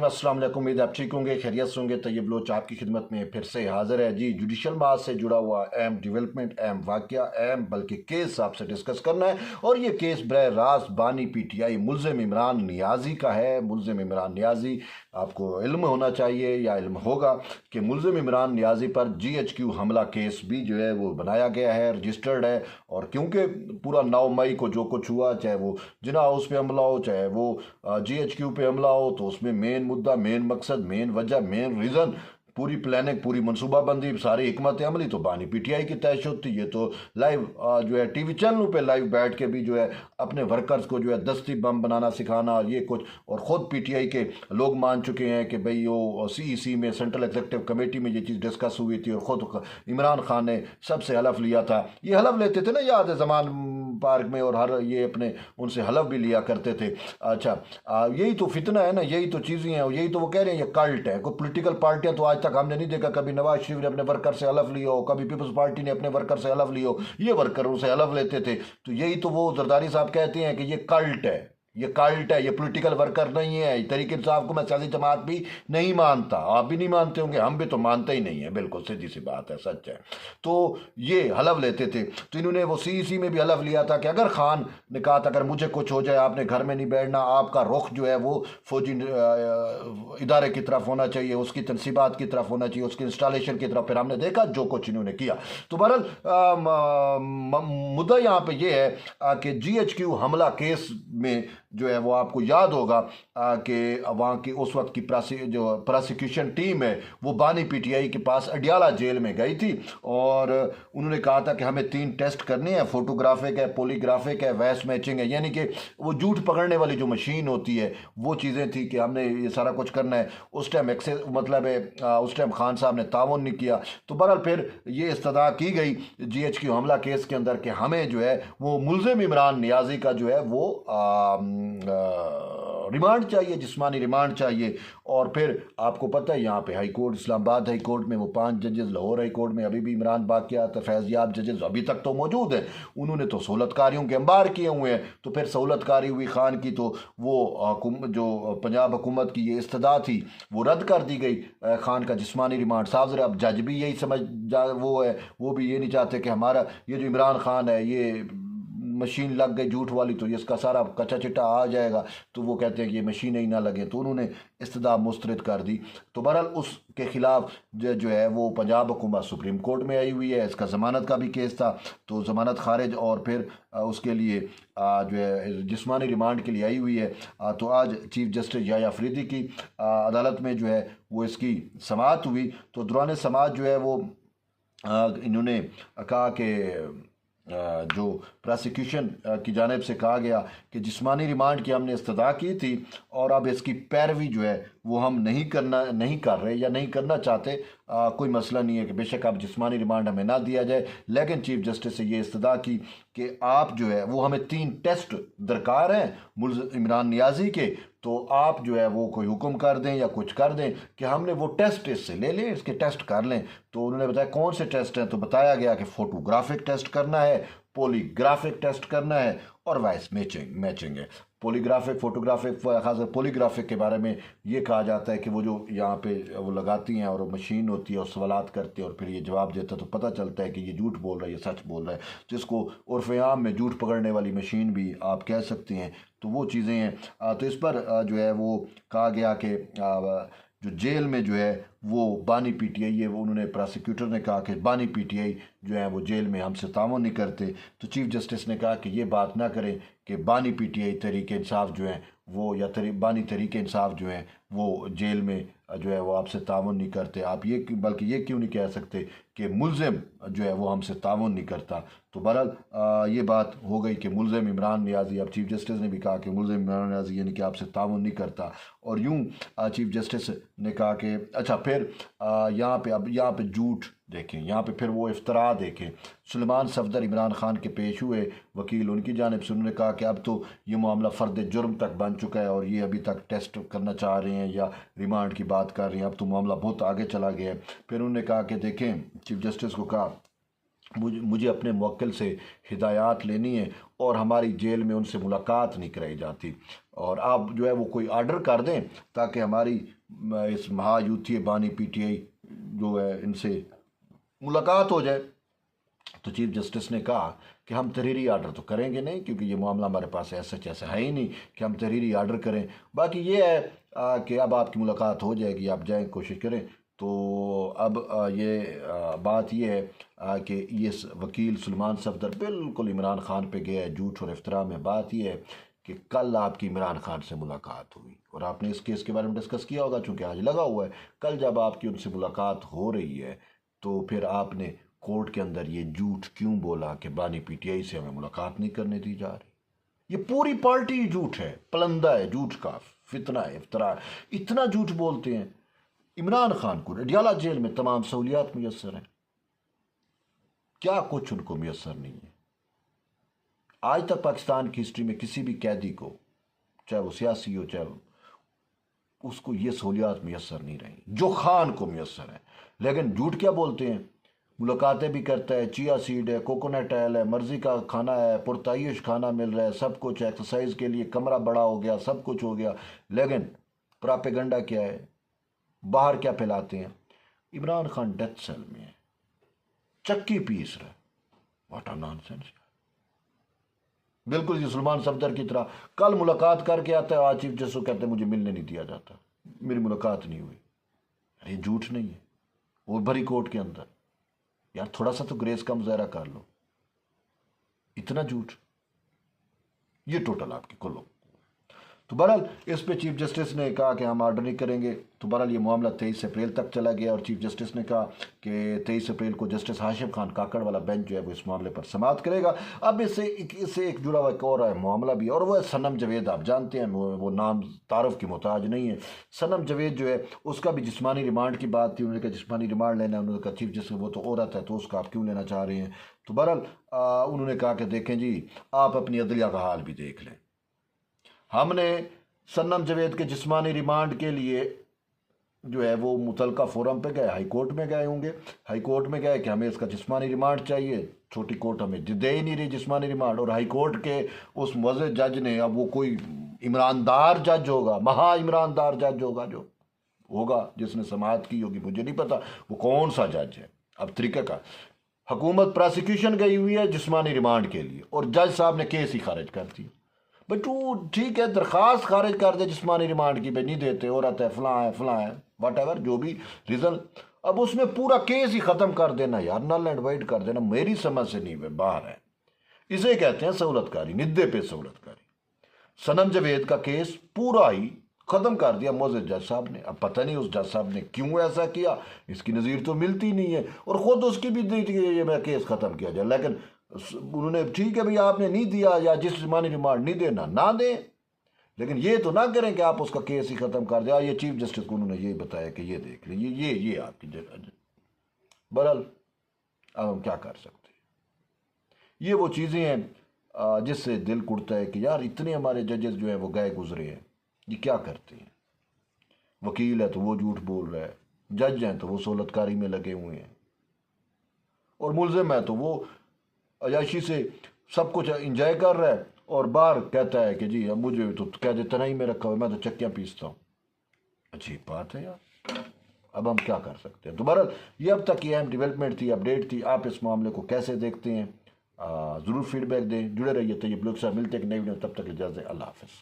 अस्सलाम वालेकुम। उम्मीद आप ठीक होंगे, खैरियत से होंगे। तैयब लोच आपकी खिदमत में फिर से हाजिर है जी। जुडिशल माज से जुड़ा हुआ अहम डेवलपमेंट, अहम वाक़या, अहम बल्कि केस आपसे डिस्कस करना है। और ये केस बरह रास्त बानी PTI मुल्ज़िम इमरान नियाज़ी का है। मुल्ज़िम इमरान नियाज़ी, आपको इल्म होना चाहिए या इल्म होगा कि मुल्ज़िम इमरान नियाज़ी पर GHQ हमला केस भी जो है वो बनाया गया है, रजिस्टर्ड है। और क्योंकि पूरा 9 मई को जो कुछ हुआ, चाहे वो जिना हाउस पे हमला हो, चाहे वो GHQ पे हमला हो, तो उसमें मेन मुद्दा, मेन मकसद, मेन वजह, मेन रीज़न, पूरी प्लानिंग, पूरी मनसूबाबंदी, सारी हिकमत अमली तो बानी PTI की तयशुद थी। ये तो लाइव जो है TV चैनलों पे लाइव बैठ के भी जो है अपने वर्कर्स को जो है दस्ती बम बनाना सिखाना, ये कुछ, और ख़ुद PTI के लोग मान चुके हैं कि भाई वो CEC में, सेंट्रल एग्जीक्यूटिव कमेटी में ये चीज़ डिस्कस हुई थी। और ख़ुद इमरान खान ने सबसे हलफ लिया था। ये हलफ लेते थे ना, याद है जमान पार्क में, और हर ये अपने उनसे हलफ भी लिया करते थे। अच्छा, यही तो फितना है ना, यही तो चीज़ें हैं, यही तो वो कह रहे हैं ये कल्ट है। कोई पोलिटिकल पार्टियां तो आज तक हमने नहीं देखा कभी नवाज शरीफ ने अपने वर्कर से हलफ लिया हो, कभी पीपल्स पार्टी ने अपने वर्कर से हलफ लिया हो। ये वर्कर उनसे हलफ लेते थे। तो यही तो वो जरदारी साहब कहते हैं कि ये कल्ट है, ये कल्ट है, ये पॉलिटिकल वर्कर नहीं है। तहरीक इंसाफ को मैं सियासी जमात भी नहीं मानता, आप भी नहीं मानते होंगे, हम भी तो मानते ही नहीं है। बिल्कुल सीधी सी बात है, सच है। तो ये हलफ लेते थे। तो इन्होंने वो CEC में भी हलफ लिया था कि अगर खान ने कहा था अगर मुझे कुछ हो जाए आपने घर में नहीं बैठना, आपका रुख जो है वो फौजी इदारे की तरफ होना चाहिए, उसकी तनसीबात की तरफ होना चाहिए, उसकी इंस्टॉलेशन की तरफ। फिर हमने देखा जो कुछ इन्होंने किया। तो बहरहाल मुद्दा यहाँ पे ये है कि GHQ हमला केस में जो है वो आपको याद होगा कि वहाँ की उस वक्त की जो प्रोसिक्यूशन टीम है वो बानी PTI के पास अडियाला जेल में गई थी। और उन्होंने कहा था कि हमें 3 टेस्ट करने हैं, फोटोग्राफिक है, पॉलीग्राफिक है, वॉइस मैचिंग है। यानी कि वो झूठ पकड़ने वाली जो मशीन होती है वो चीज़ें थी कि हमने ये सारा कुछ करना है। उस टाइम एक्सेस मतलब है उस टाइम खान साहब ने ताउन नहीं किया। तो बहरहाल फिर ये इस्तदा की गई GHQ हमला केस के अंदर कि हमें जो है वो मुल्ज़िम इमरान नियाज़ी का जो है वो रिमांड चाहिए, जिस्मानी रिमांड चाहिए। और फिर आपको पता है यहाँ पे high court, Islamabad high court में वो 5 जजेस, लाहौर हाई कोर्ट में अभी भी इमरान बाक़ियात फैज़याब जजेस अभी तक तो मौजूद हैं। उन्होंने तो सहूलतकारियों के अंबार किए हुए हैं। तो फिर सहूलतकारी हुई खान की, तो वो जो पंजाब हुकूमत की ये इस्तदा थी वो रद्द कर दी गई। खान का जिस्मानी रिमांड साफ ज़रा, अब जज भी यही समझ वो है, वो भी ये नहीं चाहते कि हमारा ये जो इमरान खान है ये मशीन लग गई झूठ वाली तो ये इसका सारा कच्चा चिट्टा आ जाएगा। तो वो कहते हैं कि ये मशीन ही ना लगे, तो उन्होंने इस्तदा मुस्तरद कर दी। तो बहरहाल उसके खिलाफ जो है वो पंजाब हुकूमत सुप्रीम कोर्ट में आई हुई है। इसका ज़मानत का भी केस था, तो ज़मानत खारिज, और फिर उसके लिए जो है जिस्मानी रिमांड के लिए आई हुई है। तो आज चीफ जस्टिस याह्या अफरीदी की अदालत में जो है वो इसकी समाअत हुई। तो दौरान समाअत जो है वो इन्होंने कहा कि जो प्रोसिक्यूशन की जानिब से कहा गया कि जिस्मानी रिमांड की हमने इस्तदा की थी और अब इसकी पैरवी जो है वो हम नहीं कर रहे या नहीं करना चाहते। कोई मसला नहीं है कि बेशक आप जिस्मानी रिमांड हमें ना दिया जाए, लेकिन चीफ जस्टिस से ये इस्तदा की कि आप जो है वो हमें 3 टेस्ट दरकार हैं मुल्ज़िम इमरान नियाज़ी के। तो आप जो है वो कोई हुक्म कर दें या कुछ कर दें कि हमने वो टेस्ट इससे ले लें, इसके टेस्ट कर लें। तो उन्होंने बताया कौन से टेस्ट हैं, तो बताया गया कि फोटोग्राफिक टेस्ट करना है, पॉलीग्राफिक टेस्ट करना है, और वॉइस मैचिंग है। पॉलीग्राफिक, फोटोग्राफिक, खासकर पॉलीग्राफिक के बारे में ये कहा जाता है कि वो जो यहाँ पे वो लगाती हैं और वो मशीन होती है और सवालात करते हैं और फिर ये जवाब देता है, तो पता चलता है कि ये झूठ बोल रहा है, ये सच बोल रहा है। जिसको उर्फ़ आम में झूठ पकड़ने वाली मशीन भी आप कह सकते हैं। तो वो चीज़ें हैं। तो इस पर जो है वो कहा गया कि जो जेल में जो है वो बानी PTI है, वो उन्होंने प्रोसिक्यूटर ने कहा कि बानी PTI जो है वो जेल में हमसे ताउन नहीं करते। तो चीफ जस्टिस ने कहा कि ये बात ना करें कि बानी PTI तहरीक इंसाफ जो है वो या बानी तहरीक इंसाफ जो है वो जेल में जो है वो आपसे ताउन नहीं करते। आप ये बल्कि ये क्यों नहीं कह सकते कि मुल्ज़िम जो है वो हमसे ताउन नहीं करता। तो बहरहाल ये बात हो गई कि मुल्ज़िम इमरान नियाज़ी, अब चीफ जस्टिस ने भी कहा कि मुल्ज़िम इमरान नियाज़ी यानी कि आपसे ताउन नहीं करता। और यूँ चीफ जस्टिस ने कहा कि अच्छा फिर यहाँ पे झूठ देखें, यहाँ पे फिर वो इफ्तरा देखें। सुलेमान सफदर इमरान खान के पेश हुए वकील, उनकी जानिब से उन्होंने कहा कि अब तो ये मामला फ़र्द जुर्म तक बन चुका है और ये अभी तक टेस्ट करना चाह रहे हैं या रिमांड की बात कर रहे हैं, अब तो मामला बहुत आगे चला गया है। फिर उन्होंने कहा कि देखें, चीफ जस्टिस को कहा مجھے اپنے موکل سے ہدایات لینی ہے اور ہماری جیل میں ان سے ملاقات نہیں کرائی جاتی، اور آپ جو ہے وہ کوئی آرڈر کر دیں تاکہ ہماری اس مہا یوتھی بانی پی ٹی آئی جو ہے ان سے ملاقات ہو جائے۔ تو چیف جسٹس نے کہا کہ ہم تحریری آرڈر تو کریں گے نہیں، کیونکہ یہ معاملہ ہمارے پاس ایسا ہے ہی نہیں کہ ہم تحریری آرڈر کریں، باقی یہ ہے کہ اب آپ کی ملاقات ہو جائے گی، آپ جائیں کوشش کریں۔ تو اب یہ بات یہ ہے کہ یہ وکیل سلمان صفدر بالکل عمران خان پہ گیا ہے جھوٹ اور افطرا میں۔ بات یہ ہے کہ کل آپ کی عمران خان سے ملاقات ہوئی اور آپ نے اس کیس کے بارے میں ڈسکس کیا ہوگا، چونکہ آج لگا ہوا ہے۔ کل جب آپ کی ان سے ملاقات ہو رہی ہے تو پھر آپ نے کورٹ کے اندر یہ جھوٹ کیوں بولا کہ بانی پی ٹی آئی سے ہمیں ملاقات نہیں کرنے دی جا رہی؟ یہ پوری پارٹی جھوٹ ہے، پلندہ ہے جھوٹ کا، فتنہ ہے، افطرا ہے، اتنا جھوٹ بولتے ہیں۔ عمران خان کو اڈیالہ جیل میں تمام سہولیات میسر ہیں، کیا کچھ ان کو میسر نہیں ہے۔ آج تک پاکستان کی ہسٹری میں کسی بھی قیدی کو، چاہے وہ سیاسی ہو چاہے اس کو، یہ سہولیات میسر نہیں رہیں جو خان کو میسر ہیں۔ لیکن جھوٹ کیا بولتے ہیں؟ ملاقاتیں بھی کرتا ہے، چیا سیڈ ہے، کوکونٹ آئل ہے، مرضی کا کھانا ہے، پرتعیش کھانا مل رہا ہے، سب کچھ، ایکسرسائز کے لیے کمرہ بڑا ہو گیا، سب کچھ ہو گیا، لیکن پراپیگنڈا کیا ہے؟ باہر کیا پھیلاتے ہیں؟ عمران خان ڈیتھ سیل میں ہے، چکی پیس رہا ہے۔ واٹ آ نان سینس! بالکل یہ سلمان صفدر کی طرح کل ملاقات کر کے آتا ہے، آج چیف جسٹس کو کہتے ہیں مجھے ملنے نہیں دیا جاتا، میری ملاقات نہیں ہوئی۔ یہ جھوٹ نہیں ہے؟ وہ بھری کورٹ کے اندر، یار تھوڑا سا تو گریس کا مظاہرہ کر لو، اتنا جھوٹ! یہ ٹوٹل آپ کی کلو۔ تو بہرحال اس پہ چیف جسٹس نے کہا کہ ہم آرڈر نہیں کریں گے۔ تو بہرحال یہ معاملہ 23 اپریل تک چلا گیا، اور چیف جسٹس نے کہا کہ 23 اپریل کو جسٹس ہاشم خان کاکڑ والا بینچ جو ہے وہ اس معاملے پر سماعت کرے گا۔ اب اس سے ایک جڑا ہوا ایک اور معاملہ بھی ہے، اور وہ ہے صنم جاوید۔ آپ جانتے ہیں وہ نام تعارف کی محتاج نہیں ہے۔ صنم جاوید جو ہے اس کا بھی جسمانی ریمانڈ کی بات تھی، انہوں نے کہا جسمانی ریمانڈ لینا ہے، انہوں نے کہا چیف جسٹس وہ تو عورت ہے تو اس کا آپ کیوں لینا چاہ رہے ہیں؟ تو بہرحال انہوں نے کہا کہ دیکھیں جی، آپ اپنی عدلیہ کا حال بھی دیکھ لیں۔ ہم نے صنم جاوید کے جسمانی ریمانڈ کے لیے جو ہے وہ متعلقہ فورم پہ گئے، ہائی کورٹ میں گئے ہوں گے، ہائی کورٹ میں گئے کہ ہمیں اس کا جسمانی ریمانڈ چاہیے، چھوٹی کورٹ ہمیں دے ہی نہیں رہی جسمانی ریمانڈ، اور ہائی کورٹ کے اس موزز جج نے، اب وہ کوئی عمراندار جج ہوگا، مہا عمراندار جج ہوگا جو ہوگا جس نے سماعت کی ہوگی، مجھے نہیں پتا وہ کون سا جج ہے۔ اب طریقہ کا حکومت پراسیکیوشن گئی ہوئی ہے جسمانی ریمانڈ کے لیے، اور جج صاحب نے کیس ہی خارج کر دی۔ بھائی تو ٹھیک ہے، درخواست خارج کر دے جسمانی ریمانڈ کی، بھائی نہیں دیتے، عورت ہے، فلاں ہے واٹ ایور جو بھی ریزن، اب اس میں پورا کیس ہی ختم کر دینا یار، نل اینڈ وائڈ کر دینا، میری سمجھ سے نہیں باہر ہے۔ اسے کہتے ہیں سہولت کاری، ندے پہ سہولت کاری۔ صنم جاوید کا کیس پورا ہی ختم کر دیا معزز جج صاحب نے۔ اب پتہ نہیں اس جج صاحب نے کیوں ایسا کیا، اس کی نظیر تو ملتی نہیں ہے، اور خود اس کی بھی دی تھی یہ میں کیس ختم کیا جائے، لیکن انہوں نے ٹھیک ہے بھئی آپ نے نہیں دیا، یا جس جسمانی ریمانڈ نہیں دینا نہ دیں، لیکن یہ تو نہ کریں کہ آپ اس کا کیس ہی ختم کر دیں۔ یہ چیف جسٹس کو انہوں نے یہ بتایا کہ یہ دیکھ لیں، یہ آپ کی جگہ۔ بہرحال اب ہم کیا کر سکتے ہیں؟ یہ وہ چیزیں ہیں جس سے دل کڑتا ہے کہ یار اتنے ہمارے ججز جو ہیں وہ گئے گزرے ہیں، یہ کیا کرتے ہیں؟ وکیل ہے تو وہ جھوٹ بول رہا ہے، جج ہیں تو وہ سہولت کاری میں لگے ہوئے ہیں، اور ملزم ہے تو وہ عیاشی سے سب کچھ انجوائے کر رہا ہے، اور باہر کہتا ہے کہ جی اب مجھے تو کہہ دیتا نہیں میں رکھا ہوا، میں تو چکیاں پیستا ہوں۔ عجیب بات ہے یار، اب ہم کیا کر سکتے ہیں؟ تو بہرحال یہ اب تک یہ اہم ڈیولپمنٹ تھی، اپڈیٹ تھی۔ آپ اس معاملے کو کیسے دیکھتے ہیں؟ ضرور فیڈ بیک دیں، جڑے رہیے طیب لوگ سے، ملتے ہیں ایک نئی ویڈیو، تب تک اجازت، اللہ حافظ۔